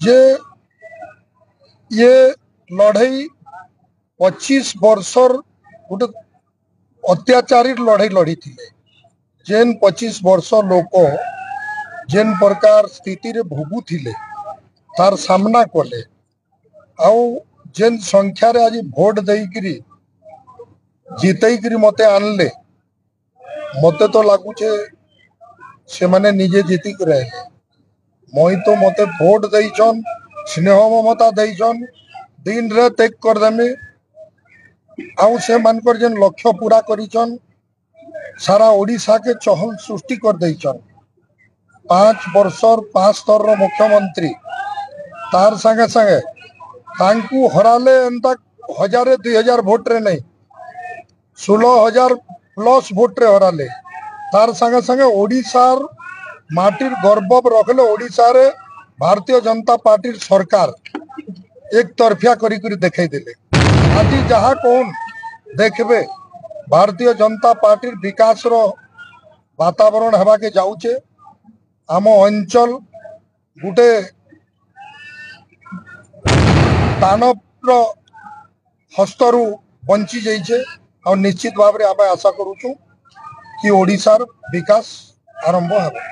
जे ये लड़ई 25 वर्षर गोटे अत्याचारी लड़ई लड़ी थिले। जेन 25 वर्ष लोक जेन प्रकार स्थिति रे भोगु थिले तार सामना कले आउ जेन संख्या रे आज भोट देइकरी जितैकरी मते आनले मते तो लगुचे से माने निजे जीतिक रहे। मई तो मते भोट देइछन स्नेह ममता देइछन दिन रात एक करदेमी आउ से मानकर जेन लक्ष्य पूरा करिछन सारा ओडिशा के चहल सृष्टि कर देइछन। 5 वर्षर 5 स्तर मुख्यमंत्री तार संगे संगे तांकू हराले एंता 1000-2000 भोट रे नहीं 16,000 प्लस भोट रे हराले। तार संगे संगे ओडिशार माटिर गर्व रखले। ओडिशा रे भारतीय जनता पार्टी सरकार एक तरफिया करी देखाई देले। आज जहाँ कौन देखबे भारतीय जनता पार्टी विकास रो वातावरण हवा के जाऊचे। आम अंचल गुटे दानव हस्तरू बंची जाइए और निश्चित भाव में आम आशा करूँ कि ओडिशार विकास आरंभ हो।